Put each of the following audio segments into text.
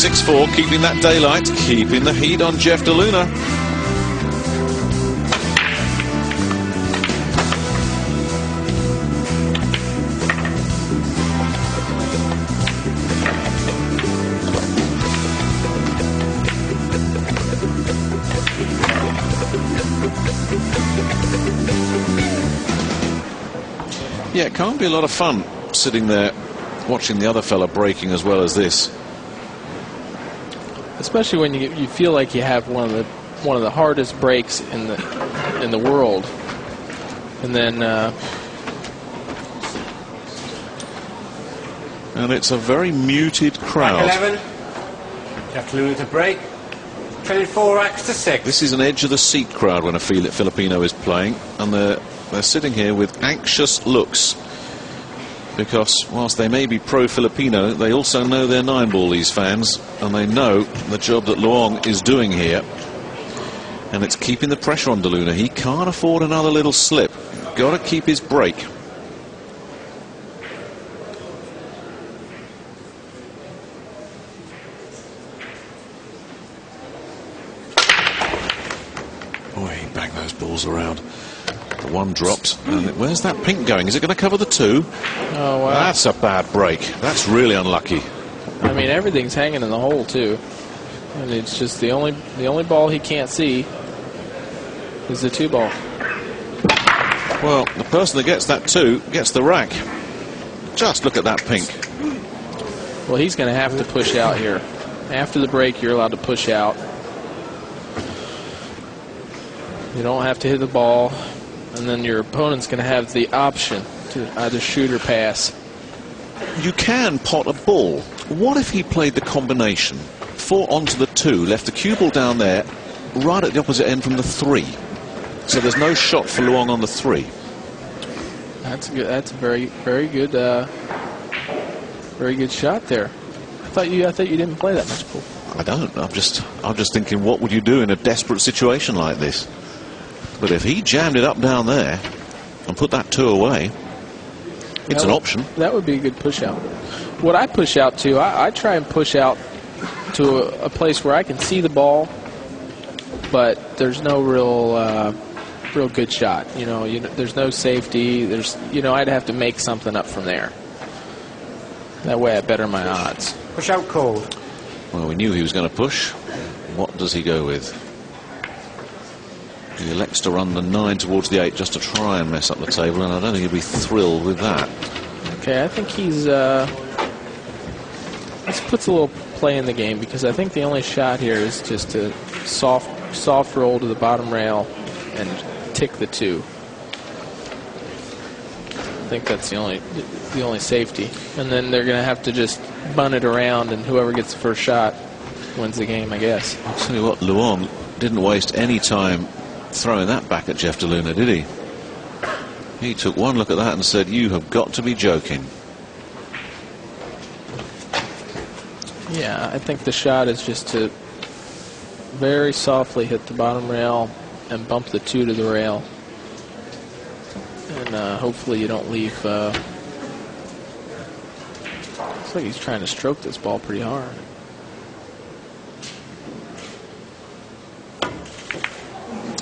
6-4, keeping that daylight, keeping the heat on Jeff DeLuna. Yeah, it can't be a lot of fun sitting there watching the other fella breaking as well as this. Especially when you feel like you have one of the hardest breaks in the world, and then and it's a very muted crowd. Rack 11. Jeff DeLuna to break. 24 racks to 6. This is an edge of the seat crowd when a Filipino is playing, and they're sitting here with anxious looks, because whilst they may be pro-Filipino, they also know their 9-ball, these fans, and they know the job that Luong is doing here, and it's keeping the pressure on DeLuna. He can't afford another little slip. Got to keep his break. Boy, he banged those balls around. The one dropped. And where's that pink going? Is it going to cover the 2? Oh, wow. That's a bad break. That's really unlucky. I mean, everything's hanging in the hole too, and it's just the only ball he can't see is the 2 ball. Well, the person that gets that 2 gets the rack. Just look at that pink. Well, he's going to have to push out here. After the break, you're allowed to push out. You don't have to hit the ball, and then your opponent's going to have the option to either shoot or pass. You can pot a ball. What if he played the combination? 4 onto the 2, left the cue ball down there, right at the opposite end from the 3. So there's no shot for Luong on the 3. That's good. That's a very good shot there. I thought you didn't play that much pool. I don't. I'm just thinking, what would you do in a desperate situation like this? But if he jammed it up down there and put that 2 away, it's an option. That would be a good push out. What I push out to, I try and push out to a place where I can see the ball, but there's no real good shot. You know, there's no safety. I'd have to make something up from there. That way I better my odds. Push out called. Well, we knew he was going to push. What does he go with? He elects to run the 9 towards the 8 just to try and mess up the table, and I don't think he'd be thrilled with that. Okay, I think he's this puts a little play in the game, because I think the only shot here is just to soft roll to the bottom rail and tick the 2. I think that's the only safety, and then they're going to have to just bun it around, and whoever gets the first shot wins the game, I guess. I'll tell you what, Luong didn't waste any time throwing that back at Jeff DeLuna, did he? He took one look at that and said, "You have got to be joking." Yeah, I think the shot is just to very softly hit the bottom rail and bump the 2 to the rail. And hopefully you don't leave... looks like he's trying to stroke this ball pretty hard.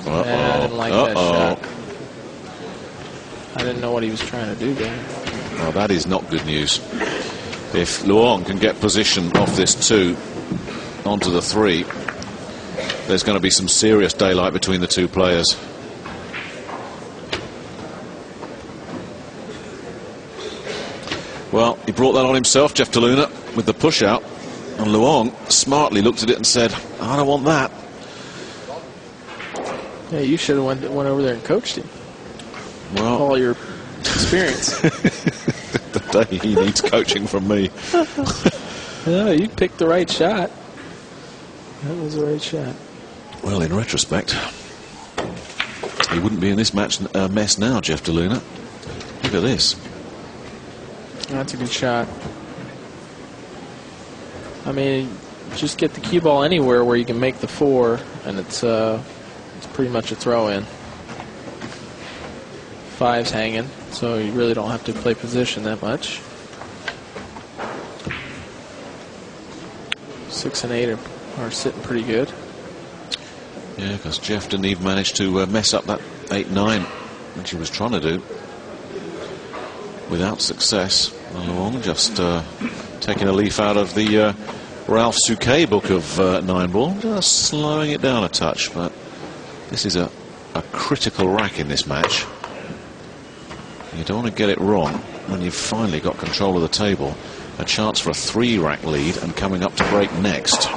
I didn't like that shot. I didn't know what he was trying to do there. Well, that is not good news. If Luong can get position off this 2 onto the 3, there's going to be some serious daylight between the 2 players. Well, he brought that on himself, Jeff DeLuna, with the push out, and Luong smartly looked at it and said, "I don't want that." Yeah, you should have went over there and coached him. Well, all your experience. The day he needs coaching from me. No, you picked the right shot. That was the right shot. Well, in retrospect, he wouldn't be in this mess now, Jeff DeLuna. Look at this. That's a good shot. I mean, just get the cue ball anywhere where you can make the 4, and it's pretty much a throw-in. 5's hanging, so you really don't have to play position that much. 6 and 8 are sitting pretty good. Yeah, because Jeff didn't even manage to mess up that 8-9, which he was trying to do, without success. Along, just taking a leaf out of the Ralph Souquet book of 9-ball, just slowing it down a touch. But this is a critical rack in this match. You don't want to get it wrong when you've finally got control of the table. A chance for a 3-rack lead and coming up to break next.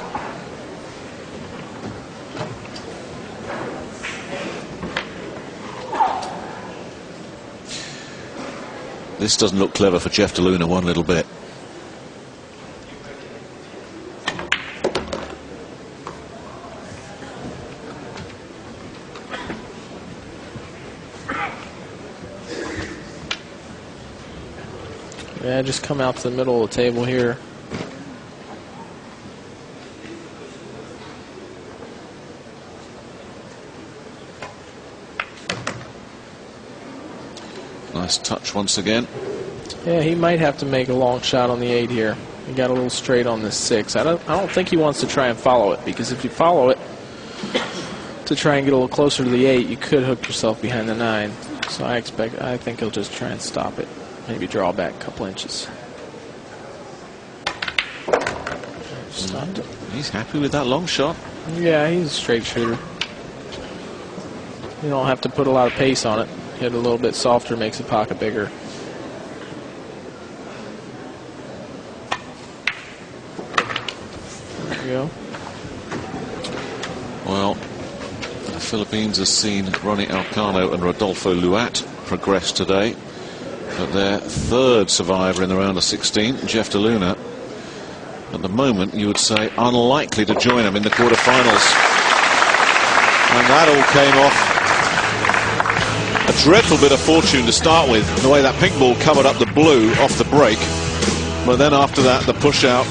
This doesn't look clever for Jeff DeLuna one little bit. Yeah, just come out to the middle of the table here. Nice touch once again. Yeah, he might have to make a long shot on the 8 here. He got a little straight on this 6. I don't think he wants to try and follow it, because if you follow it to try and get a little closer to the 8, you could hook yourself behind the 9. So I think he'll just try and stop it. Maybe draw back a couple inches. Stopped it. He's happy with that long shot. Yeah, he's a straight shooter. You don't have to put a lot of pace on it. Hit a little bit softer, makes the pocket bigger. There we go. Well, the Philippines has seen Ronnie Alcano and Rodolfo Luat progress today. But their 3rd survivor in the round of 16, Jeff DeLuna, at the moment you would say unlikely to join them in the quarterfinals. And that all came off a dreadful bit of fortune to start with, the way that pink ball covered up the blue off the break. But then after that, the push out.